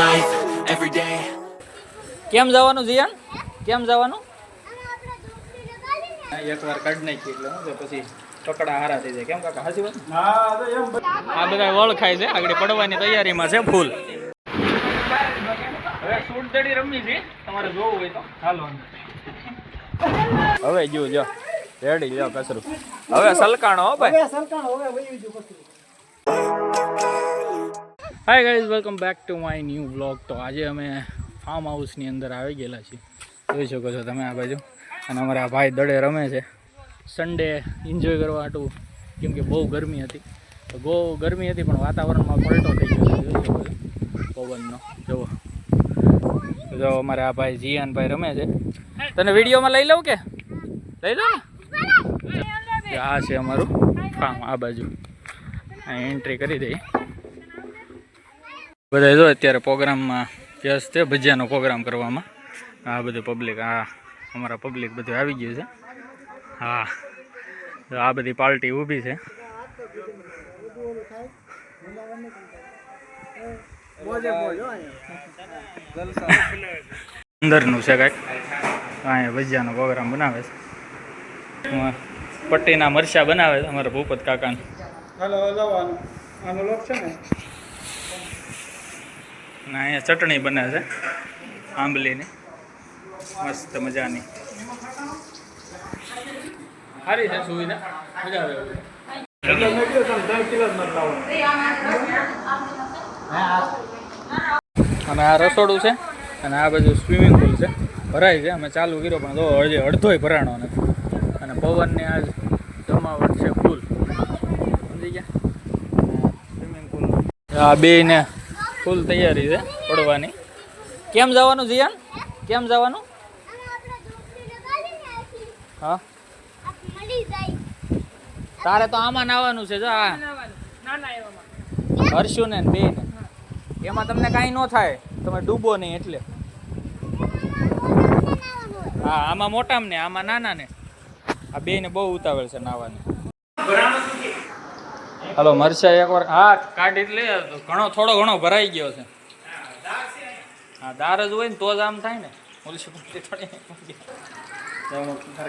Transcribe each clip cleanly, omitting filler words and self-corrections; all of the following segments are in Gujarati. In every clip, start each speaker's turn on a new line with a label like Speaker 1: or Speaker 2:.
Speaker 1: life every day.
Speaker 2: કેમ જવાનું જીયાન? કેમ જવાનું? એકવાર કાઢ નાખી એટલે હું છે પછી કકડા હારા થઈ જાય. કેમ કાકા હાસી વાત? હા તો એમ. આ બધા વળ ખાય છે, આગળ પડવાની તૈયારીમાં છે ફૂલ. હવે સૂટ દડી રમવી છે, તમારે જોવું હોય તો હાલો. હવે જો રેડી લ્યો કસરું. હવે સલકાણો હો ભાઈ. હવે સલકાણો હવે વહી જો કસરું. Hi guys, welcome back to my new blog. તો આજે અમે ફાર્મ હાઉસની અંદર આવી ગયેલા છીએ, જોઈ શકો છો તમે આ બાજુ. અને અમારા ભાઈ દડે રમે છે સન્ડે એન્જોય કરવા હાટું, કેમ કે બહુ ગરમી હતી. તો બહુ ગરમી હતી પણ વાતાવરણમાં પલટો થઈ ગયો છે, જોઈ શકો છો પવનનો. જુઓ જો અમારે આ ભાઈ જીયાનભાઈ રમે છે. તને વિડીયોમાં લઈ લઉં કે લઈ લો ને? આ છે અમારું ફાર્મ, આ બાજુ અહીં એન્ટ્રી કરી દઈએ. બધા જો અત્યારે પ્રોગ્રામમાં વ્યસ્ત છે, ભજીયાનો પ્રોગ્રામ કરવામાં. આ બધું પબ્લિક, આ અમારા પબ્લિક બધું આવી ગયું છે. હા, આ બધી પાર્ટી ઊભી છે. અંદરનું છે કાંઈક, અહીંયા ભજીયાનો પ્રોગ્રામ બનાવે છે. પટ્ટીના મરચાં બનાવે છે અમારા ભૂપત કાકાને. આનો લોક છે ને, અહીંયા ચટણી બને છે આંબલીની, મસ્ત મજાની. સારી છે સુવિધા, મજા આવે. અને આ રસોડું છે અને આ બાજુ સ્વિમિંગ પુલ છે, ભરાય છે. અમે ચાલુ કર્યો પણ તો હજી અડધોય ભરાણો નથી. અને પવનની આજ જમાવટ છે ફૂલ, સમજી ગયા? સ્વિમિંગ પુલ આ બેને ફૂલ તૈયારી છે પડવાની. કેમ જવાનું જીયાન? કેમ જવાનું? હા, તારે તો આમાં નાવાનું છે. જો આ હર્ષુ ને બે ને, એમાં તમને કાંઈ ન થાય, તમે ડૂબો નહીં એટલે. હા, આમાં મોટામાં ને આમાં નાના ને, આ બે ને બહુ ઉતાવળ છે નાવાની. હાલો મરચા એકવાર હા કાઢી લે, ઘણો થોડો ઘણો ભરાઈ ગયો છે. હા, દાર જ હોય ને તો જ આમ થાય ને.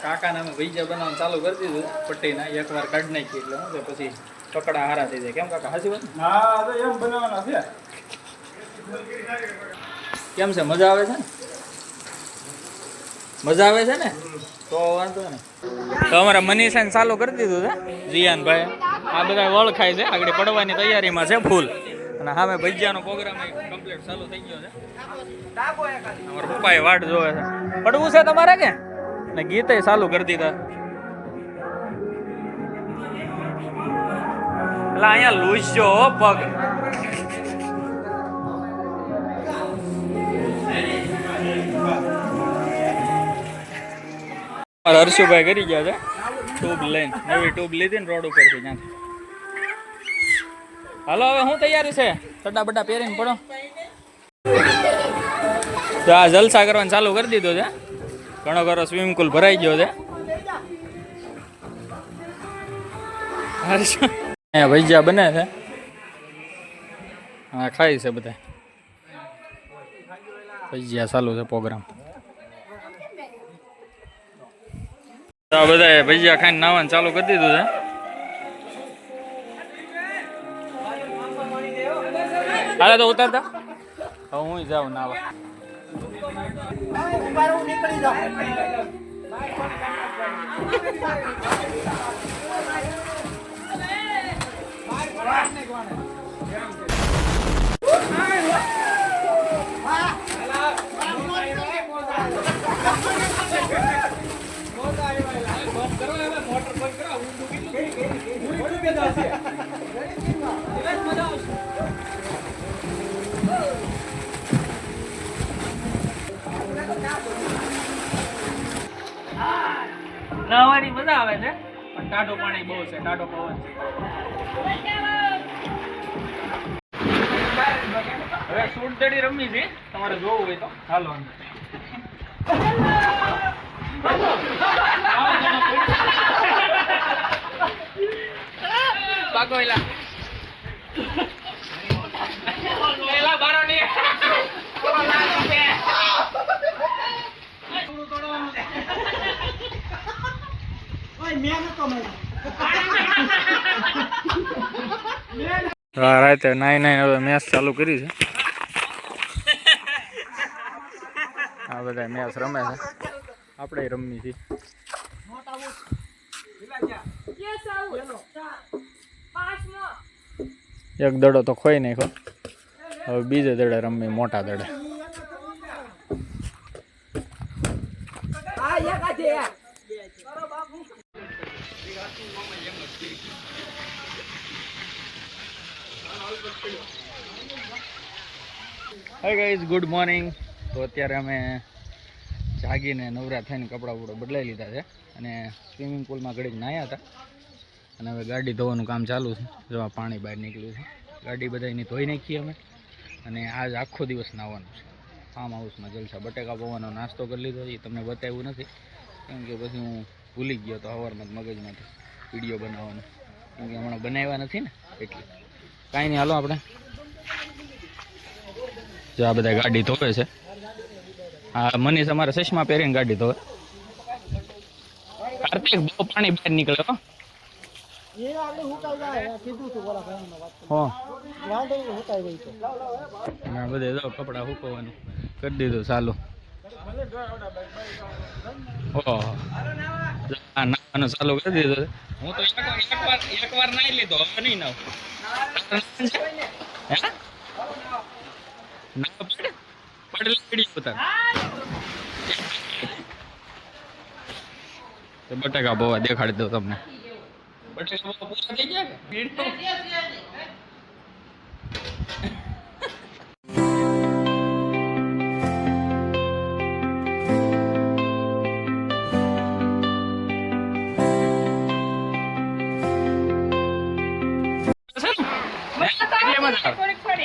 Speaker 2: કાકાને અમે ભજીયા બનાવવાનું ચાલુ કરી દીધું પટ્ટીના. એકવાર કાઢી નાખી એટલે શું છે પછી કકડા હારા થઈ જાય. કેમ કાકા હાસી વાત? હા તો એમ બનાવવાના છે. કેમ છે, મજા આવે છે ને? મજા આવે છે ને? તો વાંધો ને. તો અમારા મનીષાને ચાલુ કરી દીધું છે જીયાનભાઈ. આ બધા વળ ખાય છે, આગળ પડવાની તૈયારીમાં છે ફૂલ. અને સામે ભજીયાનો પ્રોગ્રામ કમ્પ્લીટ ચાલુ થઈ ગયો છે. અમારા પપ્પાએ વાટ જોવે છે. પડવું છે તમારે કે? ને ગીતે ચાલુ કરી દીધા. એટલે અહીંયા લૂસજો પગ. હર્ષુભાઈ કરી ગયા છે ટ્યુબ લઈને, નવી ટ્યુબ લીધી ને રોડ ઉપરથી ત્યાંથી. હાલો હવે શું તૈયારી છે? ચડ્ડા બड्डा પહેરીને પડો. તો આ જલસા કરવાનું ચાલુ કરી દીધો છે. ઘણો ઘણો સ્વિમિંગ પુલ ભરાઈ ગયો છે. અહીંયા ભજીયા બને છે, હા ખાય છે બધા. ભજીયા ચાલુ છે પ્રોગ્રામ. આ બધા ભજીયા ખાઈને નાવાનું ચાલુ કરી દીધું છે. હાલે તો ઉતારતા હવે હું જાઉં નાવા. નાવાની મજા આવે છે પણ ટાઢું પાણી બહુ છે, ટાઢો પવન છે. હવે સૂટ દડી રમવી છે, તમારે જોવું હોય તો હાલો. પાકો એલા બારો ની રાતે નાઈ હવે મેચ ચાલુ કરી છે. આ બધા મેચ રમે છે, આપણે રમી છીએ. એક દડો તો ખોઈ નાખ્યો, હવે બીજે દડે રમી, મોટા દડે. Hi guys, good morning. તો અત્યારે અમે જાગીને નવરા થઈને કપડાં બપડા બદલાઈ લીધા છે અને સ્વિમિંગ પુલમાં ઘડીક નાહ્યા હતા અને હવે ગાડી ધોવાનું કામ ચાલુ છે. જો આ પાણી બહાર નીકળ્યું છે, ગાડી બધાની ધોઈ નાખીએ અમે અને આજ આખો દિવસ નાહવાનું છે. ફાર્મ હાઉસમાં જલસા. બટેકા પૌવાનો નાસ્તો કરી લીધો, એ તમને બતાવ્યું નથી કેમ કે પછી હું ભૂલી ગયો તો સવારમાં મગજમાંથી વિડીયો બનાવવાનો, કેમ કે હમણાં બનાવ્યા નથી ને એટલે. કાંઈ નહીં, હાલો આપણે. જો આ બધા ગાડી ધોવે છે. હા, મનીષ અમારે ચશ્મા પહેરીને ગાડી ધોવે. કાર્તિક, બહુ પાણી બહાર નીકળે હો. બધે જો કપડા સુકવવાનું કરી દીધું ચાલુ. નાવાનું ચાલુ કરી દીધું. હું તો એકવાર નાઈ લીધો, હવે નહીં નાવ. બટાકા પૌવા દેખાડી દો તમને. બટાકા પૌવા પૂરા થઈ ગયા.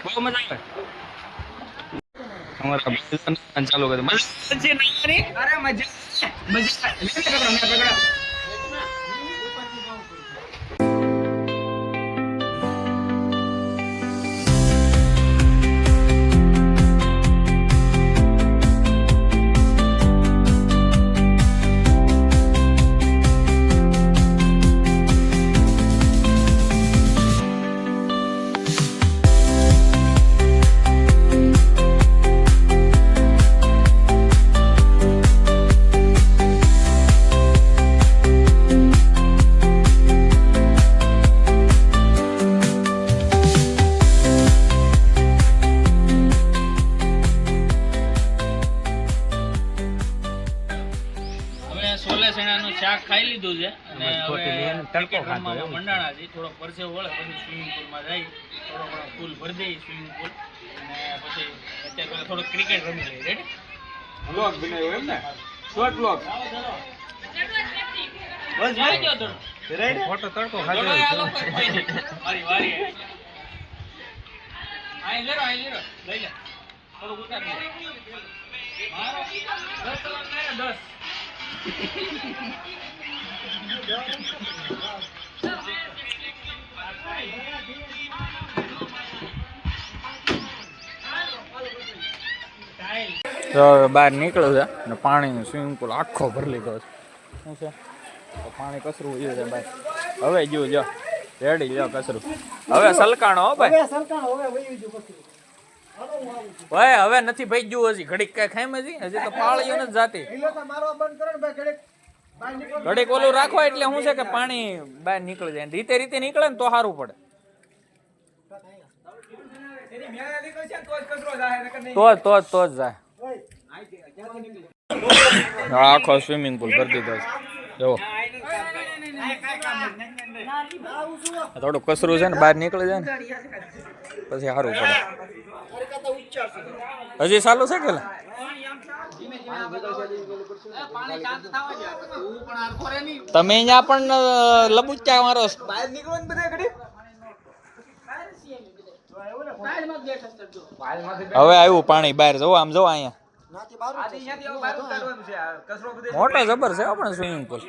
Speaker 2: બહુ મજા આવે. અમારા ચાલુ કરે શાક ખાઈ લીધું છે અને તડકો મંડાણા છે. થોડો પરસેવો વળે પછી સ્વિમિંગ પુલમાં જઈ થોડો ઘણો ફૂલ ભરી દઈએ સ્વિમિંગ પુલ અને પછી અત્યારે થોડો ક્રિકેટ રમી લઈએ. રેડી? વ્લોગ બનાવ્યો એમ ને? Short vlog. બસ આવી ગયો તો રેડી? ફોટો તડકો ખાધો. મારી વારી આઈ લેરો લઈ લે. થોડું ઉતાર દે. મારો 10 કલાક મેરે 10. બહાર નીકળ્યું છે અને પાણીનું સ્વિમિંગ પુલ આખો ભરી લીધો છે. શું છે પાણી કચરું છે ભાઈ. હવે જો રેડી લ્યો કચરું. હવે સલકાણો હો ભાઈ. ભાઈ હવે નથી ભાઈ ગયું હજી ઘડીક કઈ ખાઈ હજી તો પાળીઓ નથી જાતી. ઘડીક ઓલું રાખો એટલે શું છે કે પાણી બહાર નીકળી જાય. રીતે રીતે નીકળે ને તો સારું પડે. તો જ જાય. આખો સ્વિમિંગ પુલ કરી દીધો છે. જો થોડું કચરું છે ને બહાર નીકળી જાય ને પછી સારું પડે. હજી ચાલુ છે કે તમે અહીંયા પણ લબુચ્ચા મારો. હવે આવ્યું પાણી બહાર. જવો આમ જવો અહીંયા મોટો જબર છે પણ સ્વિમિંગ પુલ.